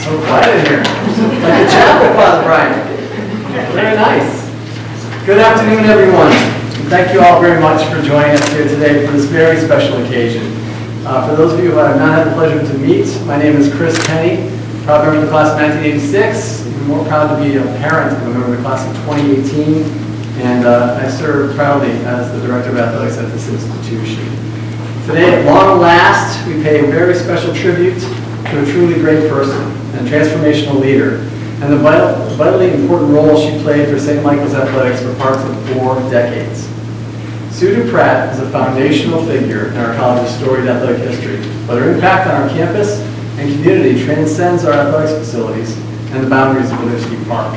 So quiet in here. Like the chapel, Father Brian. Very nice. Good afternoon, everyone. Thank you all very much for joining us here today for this very special occasion. For those of you who I have not had the pleasure to meet, my name is Chris Penny, proud member of the class of 1986. Even more proud to be a parent of a member of the class of 2018. And I serve proudly as the Director of Athletics at this institution. Today, at long last, we pay a very special tribute to a truly great person and transformational leader, and the vitally important role she played for St. Michael's Athletics for parts of 4 decades. Sue Duprat is a foundational figure in our college's storied athletic history, but her impact on our campus and community transcends our athletics facilities and the boundaries of Winooski Park.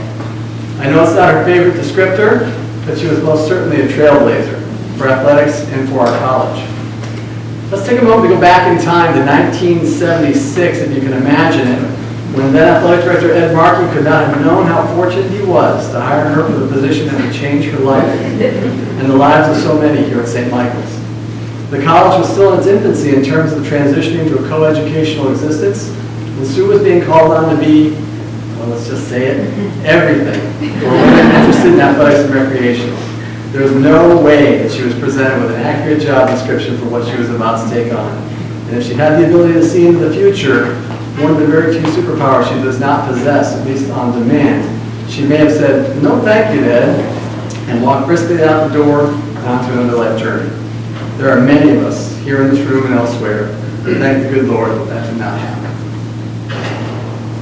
I know it's not her favorite descriptor, but she was most certainly a trailblazer for athletics and for our college. Let's take a moment to go back in time to 1976, if you can imagine it, when then athletic director Ed Markey could not have known how fortunate he was to hire her for the position that would change her life and the lives of so many here at St. Michael's. The college was still in its infancy in terms of transitioning to a co-educational existence, and Sue was being called on to be, well, let's just say it, everything for women interested in athletics and recreation. There was no way that she was presented with an accurate job description for what she was about to take on. And if she had the ability to see into the future, one of the very few superpowers she does not possess, at least on demand, she may have said, "No thank you, Ed," and walked briskly out the door and onto another life journey. There are many of us here in this room and elsewhere who thank the good Lord that did not happen.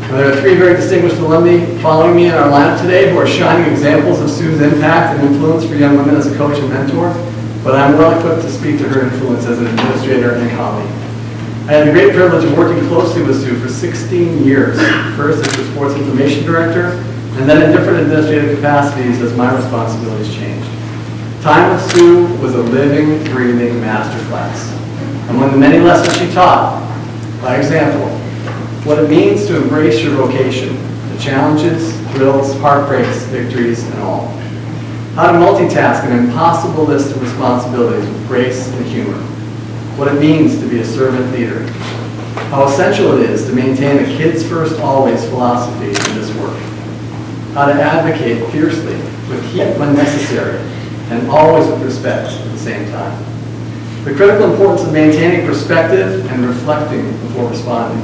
Now, there are 3 very distinguished alumni following me in our lineup today who are shining examples of Sue's impact and influence for young women as a coach and mentor, but I'm well equipped to speak to her influence as an administrator and colleague. I had the great privilege of working closely with Sue for 16 years, first as the sports information director, and then in different administrative capacities as my responsibilities changed. Time with Sue was a living, breathing masterclass. Among the many lessons she taught, by example, what it means to embrace your vocation, the challenges, thrills, heartbreaks, victories, and all. How to multitask an impossible list of responsibilities with grace and humor. What it means to be a servant leader. How essential it is to maintain a kids first always philosophy in this work. How to advocate fiercely with heat when necessary and always with respect at the same time. The critical importance of maintaining perspective and reflecting before responding.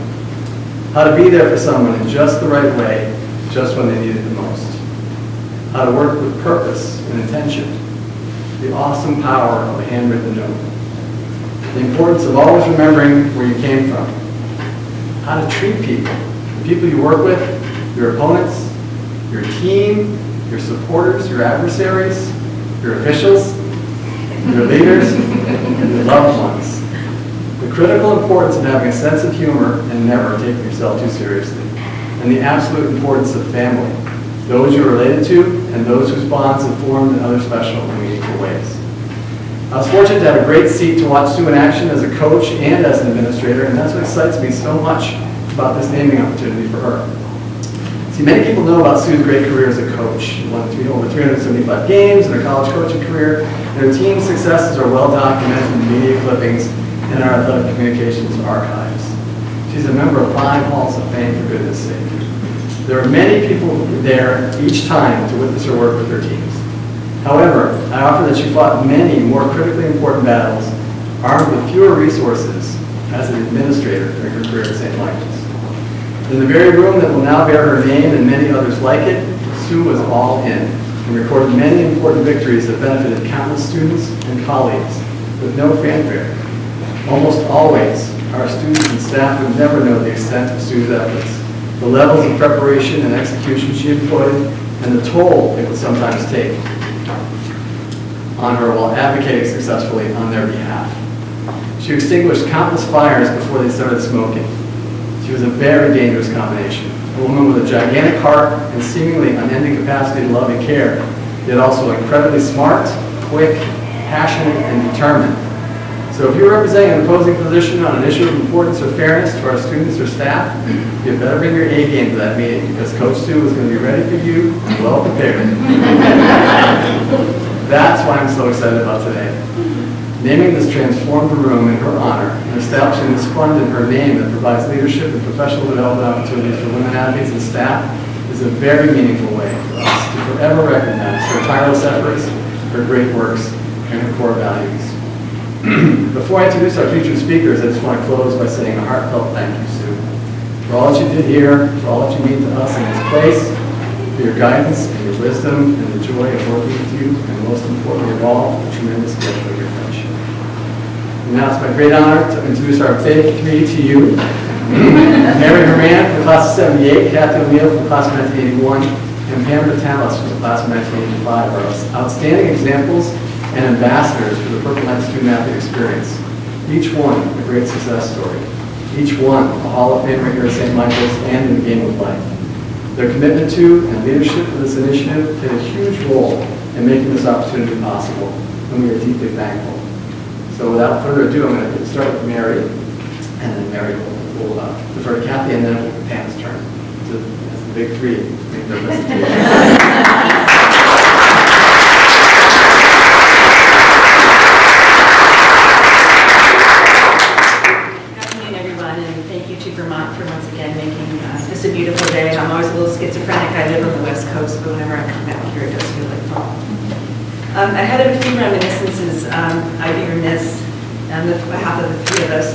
How to be there for someone in just the right way, just when they need it the most. How to work with purpose and intention. The awesome power of a handwritten note. The importance of always remembering where you came from. How to treat people. The people you work with, your opponents, your team, your supporters, your adversaries, your officials, your leaders, and your loved ones. The critical importance of having a sense of humor and never taking yourself too seriously. And the absolute importance of family, those you're related to and those whose bonds have formed in other special and meaningful ways. I was fortunate to have a great seat to watch Sue in action as a coach and as an administrator, and that's what excites me so much about this naming opportunity for her. See, many people know about Sue's great career as a coach. She won over 375 games in her college coaching career, and her team's successes are well documented in media clippings in our athletic communications archives. She's a member of 5 halls of fame, for goodness sake. There are many people there each time to witness her work with her teams. However, I offer that she fought many more critically important battles, armed with fewer resources as an administrator during her career at St. Michael's. In the very room that will now bear her name and many others like it, Sue was all in and recorded many important victories that benefited countless students and colleagues with no fanfare. Almost always, our students and staff would never know the extent of Sue's efforts, the levels of preparation and execution she employed, and the toll it would sometimes take on her while advocating successfully on their behalf. She extinguished countless fires before they started smoking. She was a very dangerous combination, a woman with a gigantic heart and seemingly unending capacity to love and care, yet also incredibly smart, quick, passionate, and determined. So if you're representing an opposing position on an issue of importance or fairness to our students or staff, you better bring your A game to that meeting, because Coach Sue is going to be ready for you and well prepared. That's why I'm so excited about today. Naming this transformed room in her honor and establishing this fund in her name that provides leadership and professional development opportunities for women athletes and staff is a very meaningful way for us to forever recognize her tireless efforts, her great works, and her core values. Before I introduce our featured speakers, I just want to close by saying a heartfelt thank you, Sue, for all that you did here, for all that you mean to us in this place, for your guidance and your wisdom and the joy of working with you, and most importantly of all, the tremendous gift of your friendship. And now it's my great honor to introduce our big three to you. Mary Moran from the class of 78, Kathy O'Neill from the class of 1981, and Pam Vitalis from the class of 1985 are outstanding examples and ambassadors for the Purple Knight Student Athlete Experience. Each one a great success story. Each one a Hall of Famer here at St. Michael's and in the game of life. Their commitment to and leadership for this initiative played a huge role in making this opportunity possible, and we are deeply thankful. So without further ado, I'm going to start with Mary, and then Mary will defer to Kathy, and then Pam's turn. So that's the big three. Make their presentation. It's a beautiful day. I'm always a little schizophrenic. I live on the West Coast, but whenever I come out here, it does feel like fall. Ahead of a few reminiscences, I'd be remiss on behalf of the three of us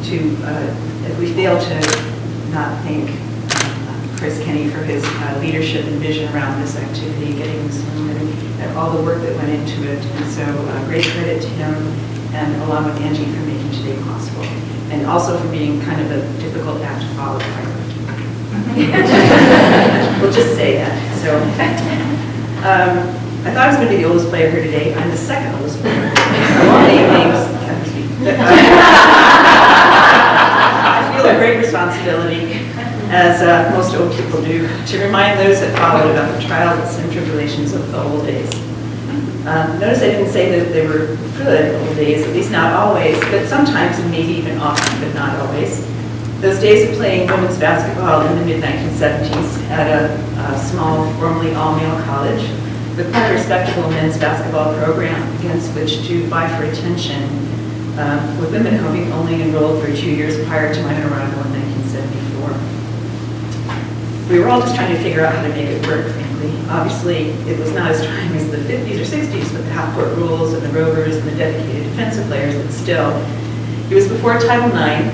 if we fail to not thank Chris Kenny for his leadership and vision around this activity, getting this movement, and all the work that went into it. And so great credit to him, and along with Angie for making today possible. And also for being kind of a difficult act to follow. We'll just say that. So, I thought I was going to be the oldest player here today. I'm the second oldest player. I won't name names. I feel a great responsibility, as most old people do, to remind those that followed about the trials and tribulations of the old days. Notice I didn't say that they were good old days, at least not always, but sometimes and maybe even often, but not always. Those days of playing women's basketball in the mid-1970s at a small, formerly all-male college with quite a respectable men's basketball program against which to vie for attention, with women having only enrolled for 2 years prior to my arrival in 1974. We were all just trying to figure out how to make it work, frankly. Obviously, it was not as trying as the 50s or 60s with the half-court rules and the rovers and the dedicated defensive players, but still, it was before Title IX,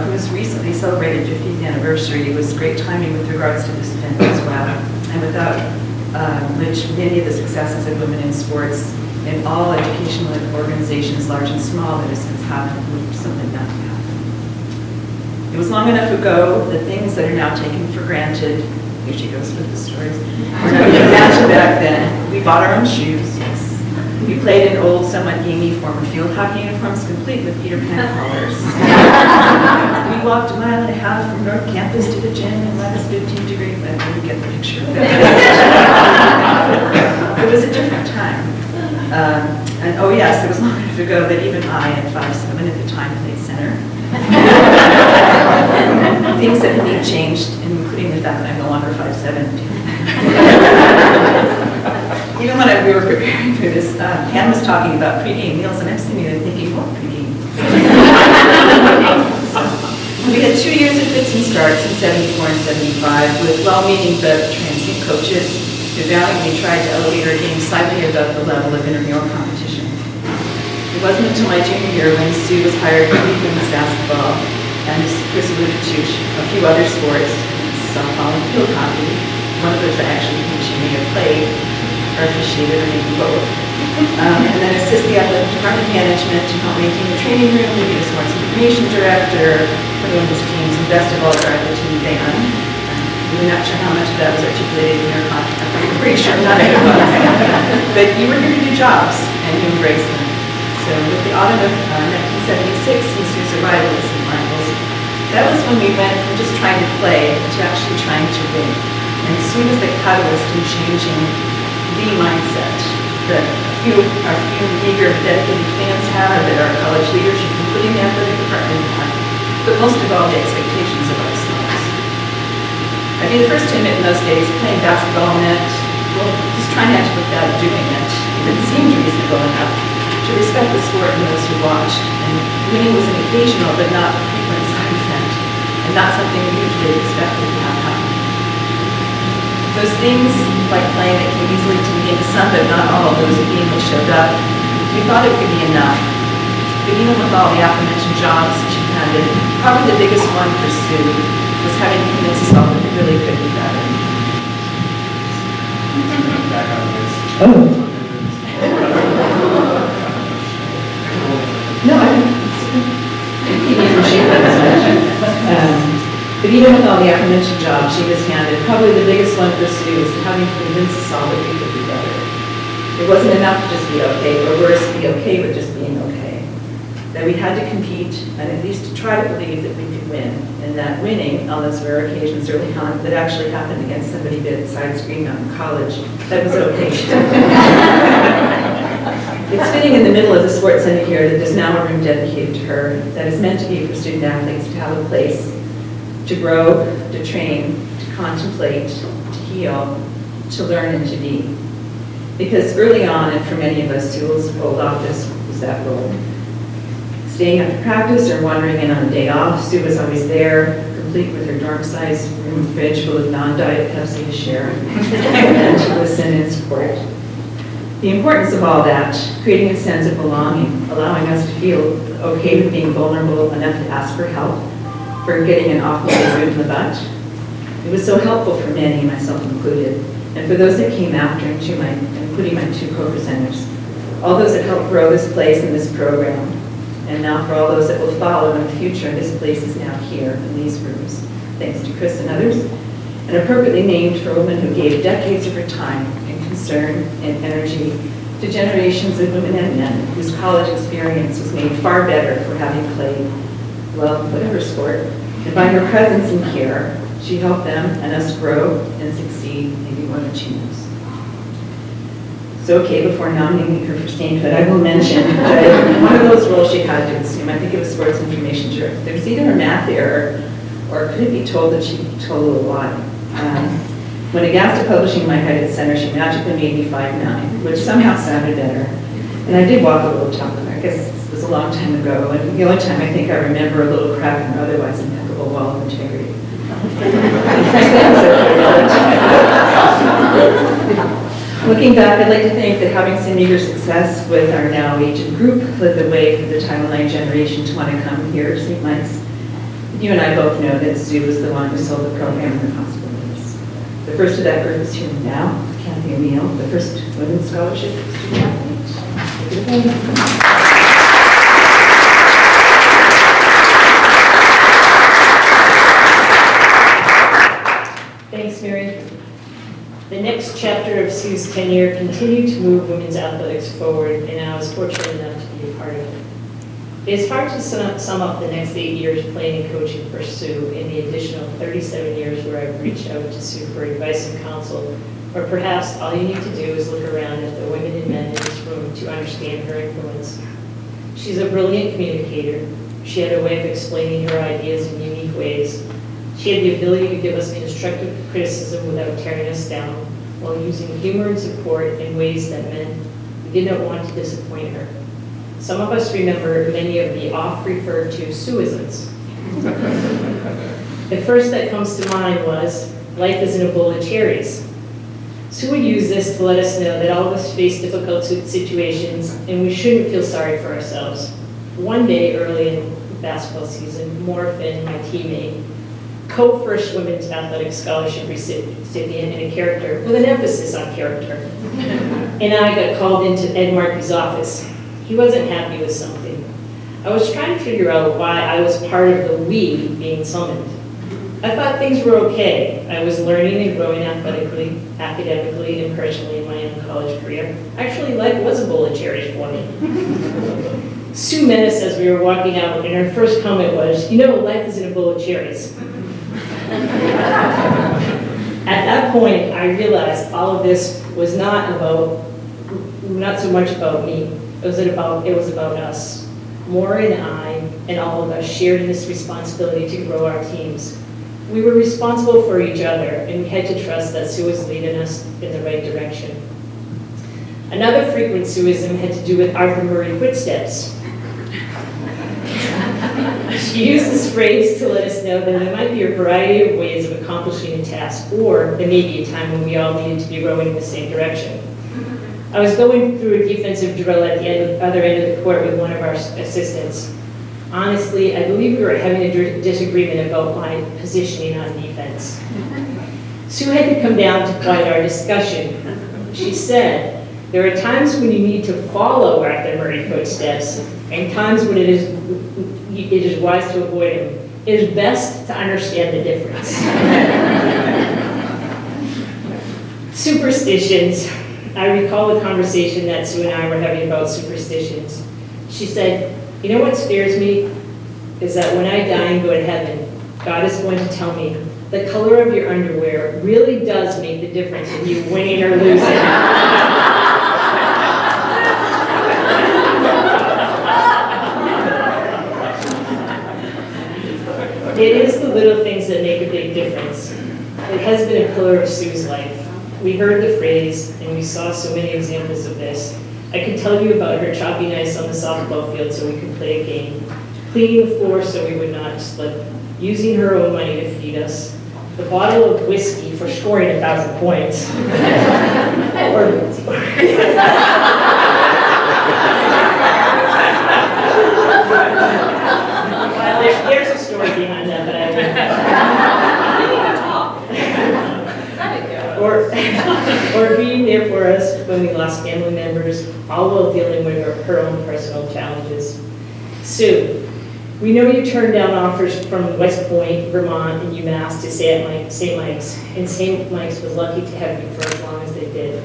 whose recently celebrated 50th anniversary was great timing with regards to this event as well, and without which many of the successes of women in sports in all educational organizations, large and small, that have since happened, would simply not happen. It was long enough ago that things that are now taken for granted, here she goes with the stories, were not even imagined back then. We bought our own shoes, yes. We played in old, somewhat gamey former field hockey uniforms, complete with Peter Pan collars. We walked a mile and a half from North Campus to the gym in minus 15-degree weather. You get the picture. It was a different time. And oh yes, it was long enough ago that even I, at 5'7", at the time, played center. Things that indeed changed, including the fact that I'm no longer 5'7". Even when we were preparing for this, Pam was talking about pregame meals, and I'm sitting there thinking, what pregame? We had 2 years of fits and starts in 74 and 75 with well-meaning but transient coaches who valiantly tried to elevate our game slightly above the level of intramural competition. It wasn't until my junior year when Sue was hired to lead women's basketball, and as Chris alluded to, a few other sports, softball and field hockey, one of which I actually think she may have played, or officiated, or maybe both. And then assist the athletic department management to help maintain the training room, maybe the sports information director for the women's teams, and best of all, drive the team band. I'm not sure how much of that was articulated in your contract. I'm pretty sure not it was. But you were here to do jobs, and you embraced them. So with the autumn of 1976 and Sue's arrival at St. Michael's, that was when we went from just trying to play to actually trying to win. And Sue was the catalyst in changing the mindset that our few eager, dedicated fans have, that our college leadership, including the athletic department, have, but most of all, the expectations of ourselves. I'd be the first to admit in those days, playing basketball meant, well, just trying not to look bad doing it. It seemed reasonable enough. to respect the sport and those who watched. And winning was an occasional but not a frequent side effect, and not something we usually expected to have happen. Those things, like playing that came easily to me into some, but not all, those who gamely showed up, we thought it could be enough. But even with all the aforementioned jobs she handed, probably the biggest one for Sue was having to convince us all that it really could be better. Back on this. Oh. No, I but even with all the aforementioned jobs she was handed, probably the biggest one for Sue was having to convince us all that we could be better. It wasn't enough to just be okay, or worse, be okay with just being okay. That we had to compete, and at least to try to believe that we could win, and that winning on those rare occasions early on that actually happened against somebody besides Green Mountain College, that was okay. It's fitting in the middle of the sports center here that there's now a room dedicated to her that is meant to be for student athletes to have a place to grow, to train, to contemplate, to heal, to learn, and to be. Because early on, and for many of us, Sue's old office was that role. Staying after practice or wandering in on a day off, Sue was always there, complete with her dorm-sized room fridge full of non-diet Pepsi to share, and to listen and support. The importance of all that, creating a sense of belonging, allowing us to feel okay with being vulnerable enough to ask for help, for getting an awful boot in the butt. It was so helpful for many, myself included, and for those that came after, including my two co-presenters, all those that helped grow this place and this program, and now for all those that will follow in the future, this place is now here in these rooms, thanks to Chris and others, and appropriately named for a woman who gave decades of her time and concern and energy to generations of women and men whose college experience was made far better for having played, well, whatever sport. And by her presence and care, she helped them and us grow and succeed maybe more than she knows. So, okay, before nominating her for sainthood, I will mention that one of those roles she had to assume, I think it was sports information director, there was either a math error or could it be told that she told a little lie. When aghast at publishing my height at center, she magically made me 5'9", which somehow sounded better. And I did walk a little taller. I guess it was a long time ago, and the only time I think I remember a little crack in her otherwise impeccable wall of integrity. Looking back, I'd like to think that having some meager success with our now aged group led the way for the Title IX generation to want to come here to St. Mike's. You and I both know that Sue was the one who sold the program in the possibilities. The first of that group is here now, Kathy O'Neill, the first women's scholarship student athlete. Thanks, Mary. The next chapter of Sue's tenure continued to move women's athletics forward, and I was fortunate enough to be a part of it. It's hard to sum up the next 8 years playing and coaching for Sue in the additional 37 years where I've reached out to Sue for advice and counsel, or perhaps all you need to do is look around at the women and men in this room to understand her influence. She's a brilliant communicator. She had a way of explaining her ideas in unique ways. She had the ability to give us constructive criticism without tearing us down, while using humor and support in ways that meant we did not want to disappoint her. Some of us remember many of the oft-referred to Sueisms. The first that comes to mind was, life isn't a bowl of cherries. Sue would use this to let us know that all of us face difficult situations and we shouldn't feel sorry for ourselves. One day early in basketball season, Morphin, my teammate, co-first women's athletic scholarship recipient and a character, with an emphasis on character, and I got called into Ed Markey's office. He wasn't happy with something. I was trying to figure out why I was part of the we being summoned. I thought things were okay. I was learning and growing athletically, academically, and personally in my own college career. Actually, life was a bowl of cherries for me. Sue met us as we were walking out, and her first comment was, you know, life isn't a bowl of cherries. At that point, I realized all of this was not so much about me. It was about us. Maura and I, and all of us, shared in this responsibility to grow our teams. We were responsible for each other, and we had to trust that Sue was leading us in the right direction. Another frequent Sueism had to do with Arthur Murray footsteps. She used this phrase to let us know that there might be a variety of ways of accomplishing a task, or there may be a time when we all needed to be rowing in the same direction. I was going through a defensive drill at the other end of the court with one of our assistants. Honestly, I believe we were having a disagreement about my positioning on defense. Sue had to come down to quiet our discussion. She said, there are times when you need to follow Arthur Murray footsteps, and times when it is wise to avoid him. It is best to understand the difference. Superstitions. I recall a conversation that Sue and I were having about superstitions. She said, you know what scares me? Is that when I die and go to heaven, God is going to tell me, the color of your underwear really does make the difference in you winning or losing. It is the little things that make a big difference. It has been a pillar of Sue's life. We heard the phrase, and we saw so many examples of this. I could tell you about her chopping ice on the softball field so we could play a game, cleaning the floor so we would not slip, using her own money to feed us, the bottle of whiskey for scoring 1,000 points. There's a story behind that, but I won't. Or being there for us when we lost family members, all while dealing with her own personal challenges. Sue, we know you turned down offers from West Point, Vermont, and UMass to stay at St. Mike's, and St. Mike's was lucky to have you for as long as they did.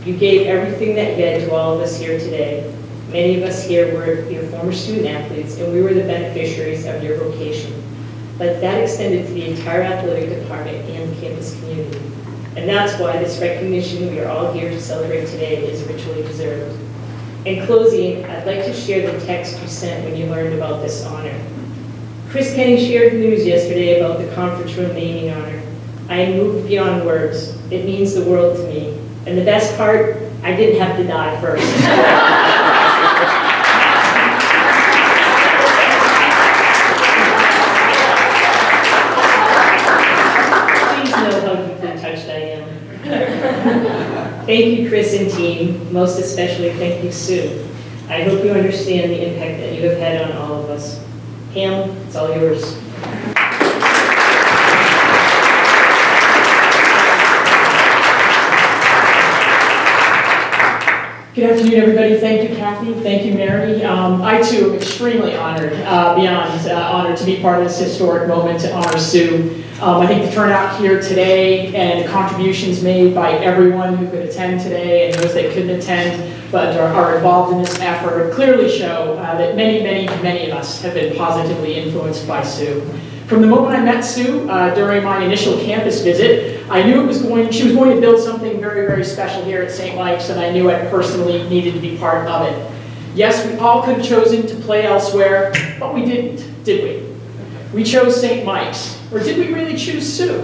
You gave everything that you had to all of us here today. Many of us here were your former student athletes, and we were the beneficiaries of your vocation. But that extended to the entire athletic department and the campus community. And that's why this recognition we are all here to celebrate today is richly deserved. In closing, I'd like to share the text you sent when you learned about this honor. Chris Kenny shared the news yesterday about the conference room naming honor. I am moved beyond words. It means the world to me. And the best part, I didn't have to die first. Thank you, Chris and team. Most especially, thank you, Sue. I hope you understand the impact that you have had on all of us. Pam, it's all yours. Good afternoon, everybody. Thank you, Kathy. Thank you, Mary. I, too, am extremely honored, beyond honored to be part of this historic moment to honor Sue. I think the turnout here today and the contributions made by everyone who could attend today and those that couldn't attend but are involved in this effort clearly show that many of us have been positively influenced by Sue. From the moment I met Sue during my initial campus visit, I knew she was going to build something very special here at St. Mike's, and I knew I personally needed to be part of it. Yes, we all could have chosen to play elsewhere, but we didn't, did we? We chose St. Mike's. Or did we really choose Sue?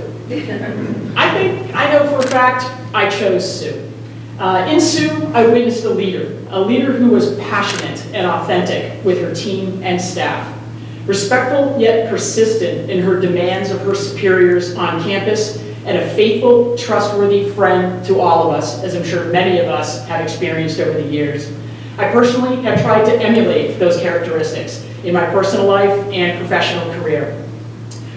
I know for a fact I chose Sue. In Sue, I witnessed a leader who was passionate and authentic with her team and staff. Respectful yet persistent in her demands of her superiors on campus, and a faithful, trustworthy friend to all of us, as I'm sure many of us have experienced over the years. I personally have tried to emulate those characteristics in my personal life and professional career.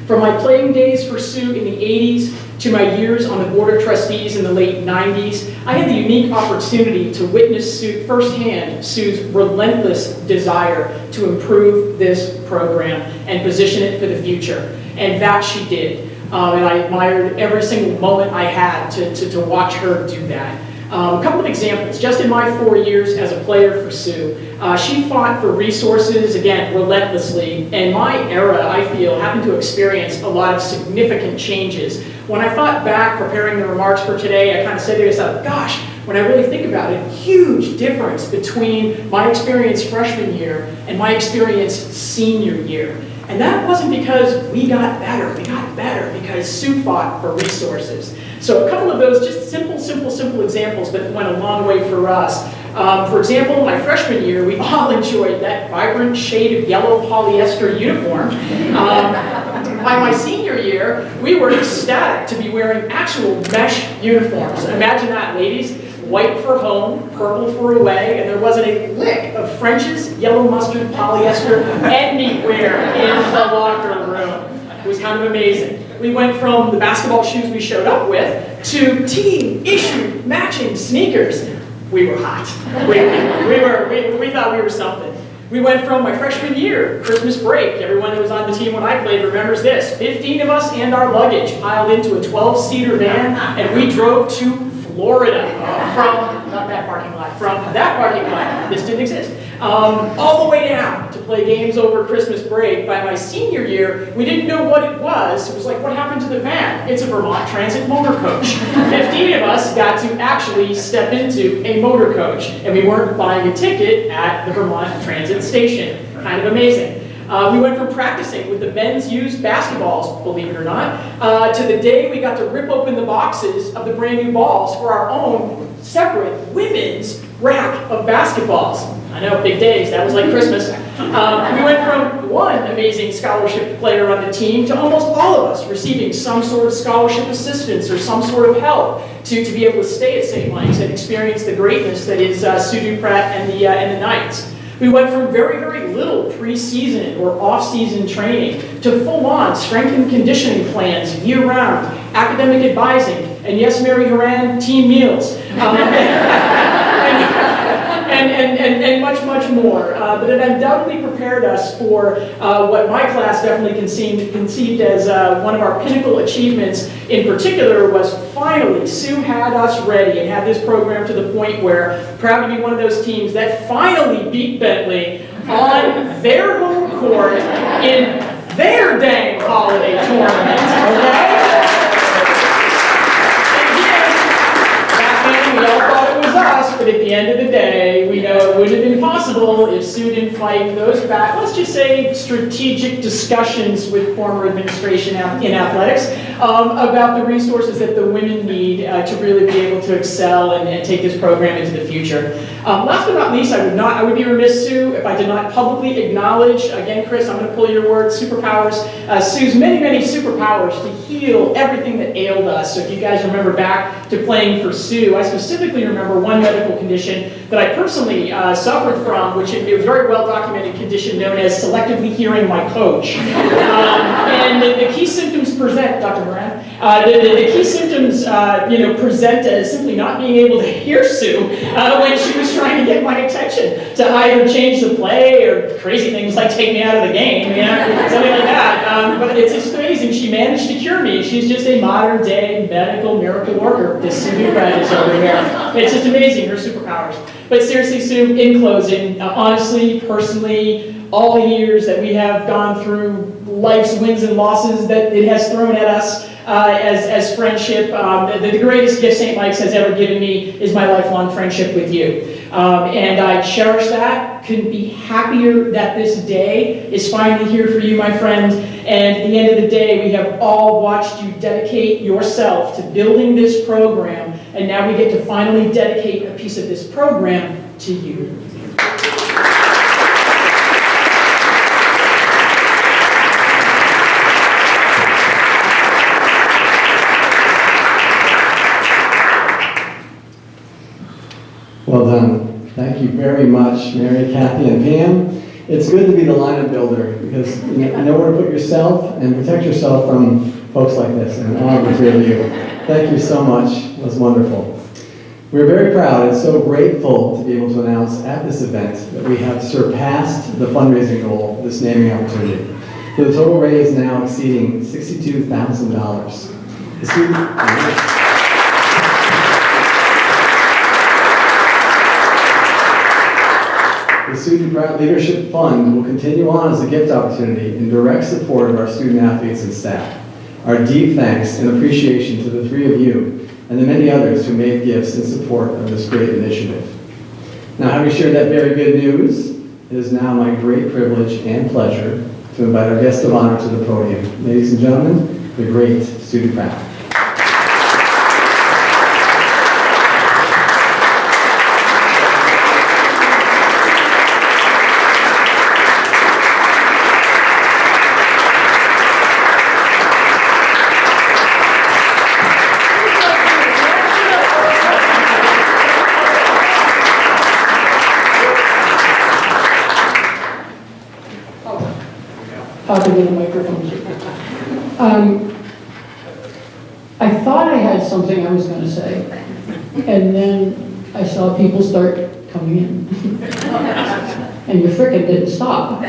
From my playing days for Sue in the 80s to my years on the Board of Trustees in the late 90s, I had the unique opportunity to witness firsthand Sue's relentless desire to improve this program and position it for the future. And that she did. And I admired every single moment I had to watch her do that. A couple of examples. Just in my 4 years as a player for Sue, she fought for resources, again, relentlessly. And my era, I feel, happened to experience a lot of significant changes. When I thought back, preparing the remarks for today, I kind of said to myself, gosh, when I really think about it, huge difference between my experience freshman year and my experience senior year. And that wasn't because we got better. We got better because as Sue fought for resources. So a couple of those just simple examples that went a long way for us. For example, my freshman year, we all enjoyed that vibrant shade of yellow polyester uniform. By my senior year, we were ecstatic to be wearing actual mesh uniforms. Imagine that, ladies. White for home, purple for away, and there wasn't a lick of French's yellow mustard polyester anywhere in the locker room. It was kind of amazing. We went from the basketball shoes we showed up with to team-issued matching sneakers. We were hot. We thought we were something. We went from my freshman year, Christmas break. Everyone who was on the team when I played remembers this. 15 of us and our luggage piled into a 12-seater van, and we drove to Florida from, not that parking lot, from that parking lot, this didn't exist, all the way down to play games over Christmas break. By my senior year, we didn't know what it was. It was like, what happened to the van? It's a Vermont Transit motor coach. 15 of us got to actually step into a motor coach, and we weren't buying a ticket at the Vermont Transit station. Kind of amazing. We went from practicing with the men's used basketballs, believe it or not, to the day we got to rip open the boxes of the brand new balls for our own separate women's rack of basketballs. I know, big days, that was like Christmas. We went from one amazing scholarship player on the team to almost all of us receiving some sort of scholarship assistance or some sort of help to be able to stay at St. Mike's and experience the greatness that is Sue Duprat and the Knights. We went from very little preseason or off-season training to full-on strength and conditioning plans year-round, academic advising, and yes, Mary Horan, team meals. And much more. But it undoubtedly prepared us for what my class definitely conceived as one of our pinnacle achievements in particular was finally Sue had us ready and had this program to the point where proud to be one of those teams that finally beat Bentley on their home court in their dang holiday tournament, okay? We all thought it was us, but at the end of the day, we know it wouldn't have been possible if Sue didn't fight those back, let's just say, strategic discussions with former administration in athletics about the resources that the women need to really be able to excel and take this program into the future. Last but not least, I would be remiss, Sue, if I did not publicly acknowledge, again, Chris, I'm going to pull your word, superpowers, Sue's many superpowers to heal everything that ailed us. So if you guys remember back to playing for Sue, I specifically remember one medical condition that I personally suffered from, which it was a very well-documented condition known as selectively hearing my coach. And the key symptoms present, Dr. Moran, the key symptoms present as simply not being able to hear Sue when she was trying to get my attention to either change the play or crazy things like take me out of the game, something like that. But it's amazing. She managed to cure me. She's just a modern-day medical miracle worker. This Sue Duprat is over here. It's just amazing, her superpowers. But seriously, Sue, in closing, honestly, personally, all the years that we have gone through life's wins and losses that it has thrown at us as friendship, the greatest gift St. Mike's has ever given me is my lifelong friendship with you. And I cherish that, couldn't be happier that this day is finally here for you, my friend. And at the end of the day, we have all watched you dedicate yourself to building this program, and now we get to finally dedicate a piece of this program to you. Well done. Thank you very much, Mary, Kathy, and Pam. It's good to be the lineup builder because you know where to put yourself and protect yourself from folks like this. And all of you. Thank you so much. It was wonderful. We're very proud and so grateful to be able to announce at this event that we have surpassed the fundraising goal for this naming opportunity, with the total raise now exceeding $62,000. The Sue Duprat Leadership Fund will continue on as a gift opportunity in direct support of our student athletes and staff. Our deep thanks and appreciation to the three of you and the many others who made gifts in support of this great initiative. Now, having shared that very good news, it is now my great privilege and pleasure to invite our guest of honor to the podium. Ladies and gentlemen, the great Sue Duprat. Talking to the microphone. I thought I had something I was going to say, and then I saw people start coming in. And you frickin' didn't stop.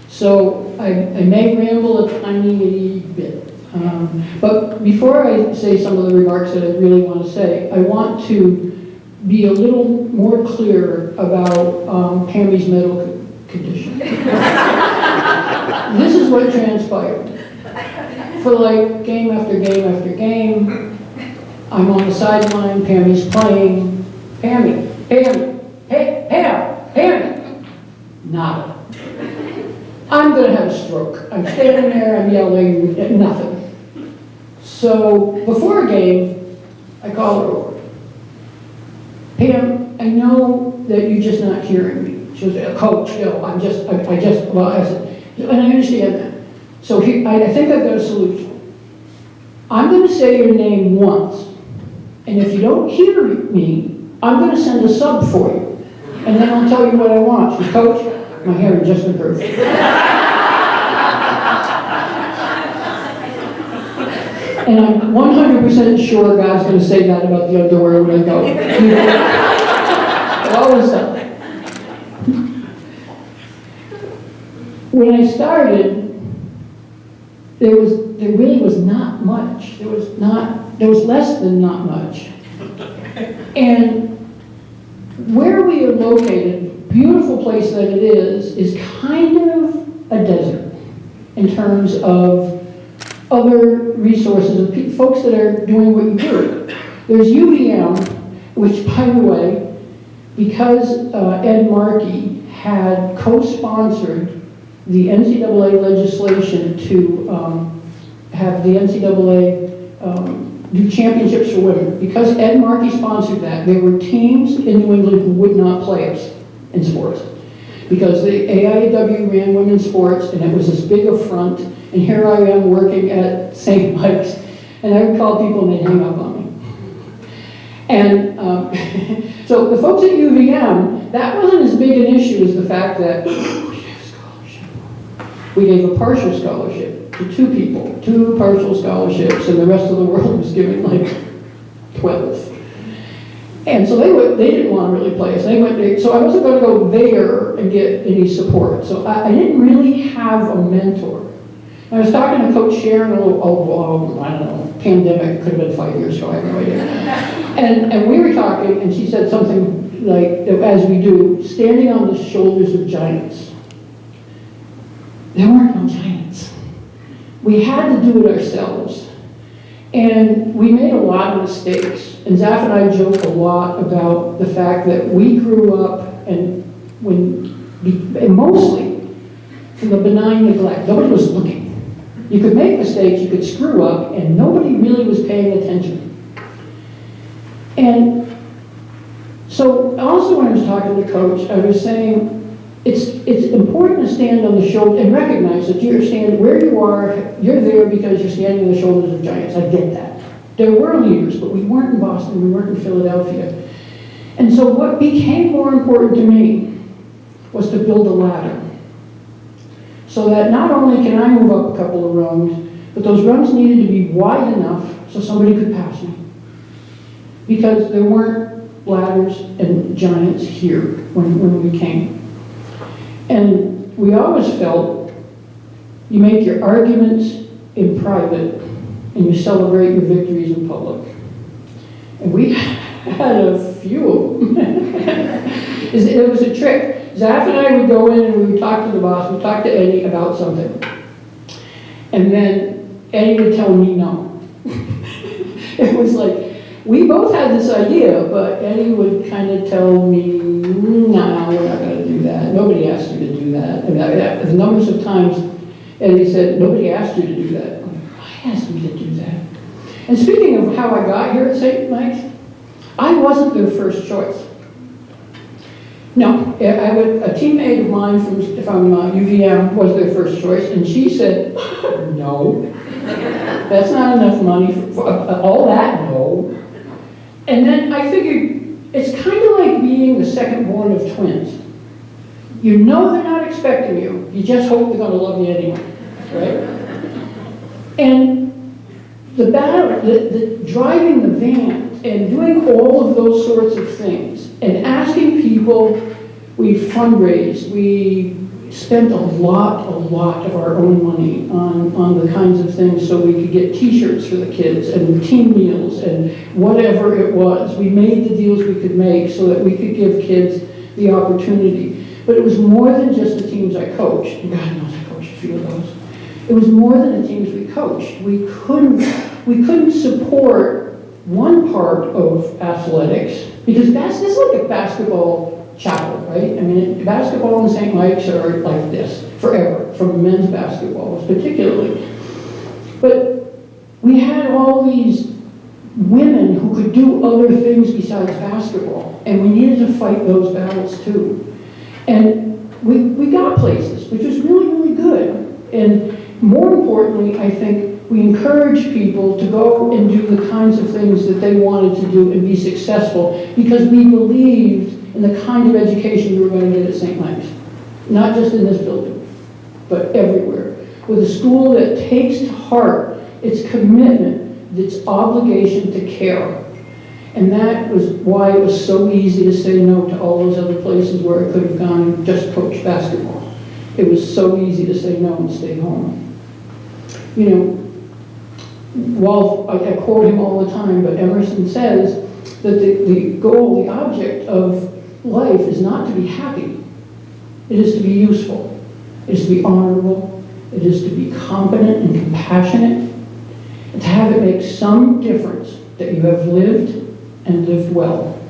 So I may ramble a tiny bit. But before I say some of the remarks that I really want to say, I want to be a little more clear about Pammy's medical condition. This is what transpired. For like game after game after game, I'm on the sideline, Pammy's playing. Pammy, hey, Pam, nada. I'm gonna have a stroke. I'm standing there, I'm yelling, nothing. So before a game, I call her over. Pam, I know that you're just not hearing me. She was Coach, well, I said, and I understand that. So I think I've got a solution. I'm going to say your name once, and if you don't hear me, I'm going to send a sub for you, and then I'll tell you what I want. She said, Coach, my hearing just improved. And I'm 100% sure God's going to say that about the underwear when I go. It always does. When I started, there really was not much. There was less than not much. And where we are located, beautiful place that it is kind of a desert in terms of other resources of folks that are doing what you do. There's UVM, which, by the way, because Ed Markey had co-sponsored the NCAA legislation to have the NCAA do championships for women. Because Ed Markey sponsored that, there were teams in New England who would not play us in sports. Because the AIAW ran women's sports, and it was this big affront, and here I am working at St. Mike's, and I would call people and they'd hang up on me. And so the folks at UVM, that wasn't as big an issue as the fact that we gave a partial scholarship to 2 people, 2 partial scholarships, and the rest of the world was giving like 12. And so they didn't want to really play us. So I wasn't going to go there and get any support. So I didn't really have a mentor. I was talking to Coach Sharon, I don't know, pandemic, could have been 5 years ago, I have no idea. And we were talking, and she said something like, as we do, standing on the shoulders of giants. There weren't no giants. We had to do it ourselves. And we made a lot of mistakes. And Zaf and I joke a lot about the fact that we grew up and mostly from the benign neglect. Nobody was looking. You could make mistakes, you could screw up, and nobody really was paying attention. And so also when I was talking to Coach, I was saying, it's important to stand on the shoulder and recognize that you're standing where you are, you're there because you're standing on the shoulders of giants. I get that. There were leaders, but we weren't in Boston, we weren't in Philadelphia. And so what became more important to me was to build a ladder. So that not only can I move up a couple of rungs, but those rungs needed to be wide enough so somebody could pass me. Because there weren't ladders and giants here when we came. And we always felt you make your arguments in private and you celebrate your victories in public. And we had a few of them. It was a trick. Zaf and I would go in and we would talk to the boss, we'd talk to Eddie about something. And then Eddie would tell me no. It was like, we both had this idea, but Eddie would kind of tell me, no, we're not going to do that. Nobody asked you to do that. I mean, the numbers of times And he said, nobody asked you to do that. I'm like, I asked me to do that. And speaking of how I got here at St. Mike's, I wasn't their first choice. No, a teammate of mine from UVM was their first choice, and she said, no, that's not enough money for all that, no. And then I figured, it's kind of like being the second born of twins. You know they're not expecting you, you just hope they're going to love you anyway, right? And the battle, the driving the van, and doing all of those sorts of things, and asking people, we fundraised, we spent a lot of our own money on the kinds of things so we could get t-shirts for the kids and team meals and whatever it was. We made the deals we could make so that we could give kids the opportunity. But it was more than just the teams I coached. And God knows I coached a few of those. It was more than the teams we coached. We couldn't support one part of athletics because this is like a basketball chapel, right? I mean, basketball in St. Mike's are like this forever, from men's basketball particularly. But we had all these women who could do other things besides basketball, and we needed to fight those battles too. And we got places, which was really, really good. And more importantly, I think we encourage people to go and do the kinds of things that they wanted to do and be successful because we believed in the kind of education you were going to get at St. Mike's. Not just in this building, but everywhere. With a school that takes to heart its commitment, its obligation to care. And that was why it was so easy to say no to all those other places where I could have gone and just coached basketball. It was so easy to say no and stay home. You know, while I quote him all the time, but Emerson says that the goal, the object of life is not to be happy. It is to be useful. It is to be honorable. It is to be competent and compassionate. And to have it make some difference that you have lived and lived well.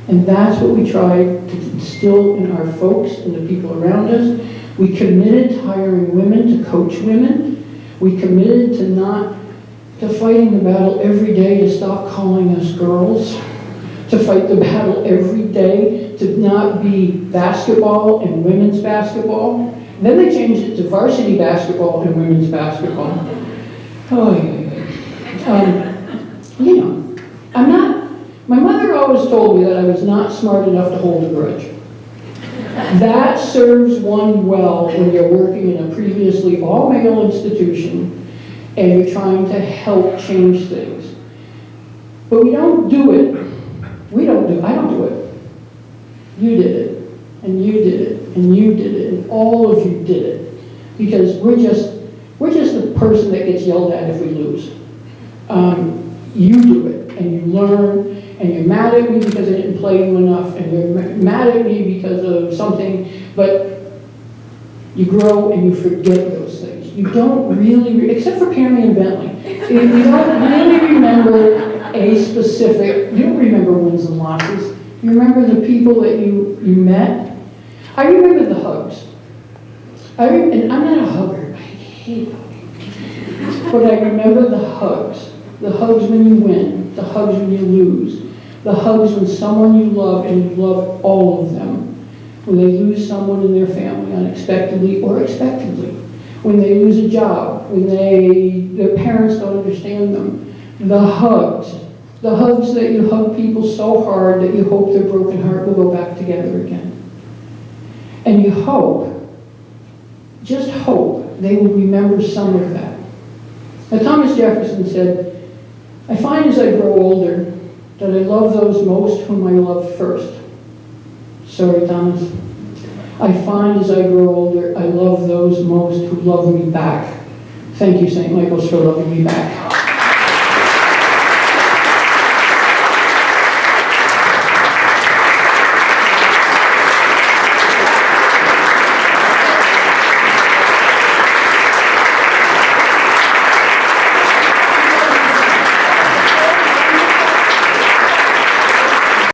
And that's what we try to instill in our folks and the people around us. We committed to hiring women to coach women. We committed to fighting the battle every day to stop calling us girls, to fight the battle every day to not be basketball and women's basketball. And then they changed it to varsity basketball and women's basketball. Oh, you know, my mother always told me that I was not smart enough to hold a grudge. That serves one well when you're working in a previously all-male institution and you're trying to help change things. But we don't do it. I don't do it. You did it, and you did it, and you did it, and all of you did it. Because we're just the person that gets yelled at if we lose. You do it, and you learn, and you're mad at me because I didn't play you enough, and you're mad at me because of something, but you grow and you forget those things. You don't really, except for Pammy and Bentley, you don't really remember you don't remember wins and losses. You remember the people that you met. I remember the hugs. And I'm not a hugger. I hate hugging. But I remember the hugs. The hugs when you win. The hugs when you lose. The hugs when there's you love and you love all of them. When they lose someone in their family unexpectedly or expectedly. When they lose a job. When their parents don't understand them. The hugs. The hugs that you hug people so hard that you hope their broken heart will go back together again. And you hope, just hope, they will remember some of that. Now, Thomas Jefferson said, I find as I grow older that I love those most whom I loved first. Sorry, Thomas. I find as I grow older, I love those most who love me back. Thank you, St. Michael's, for loving me back.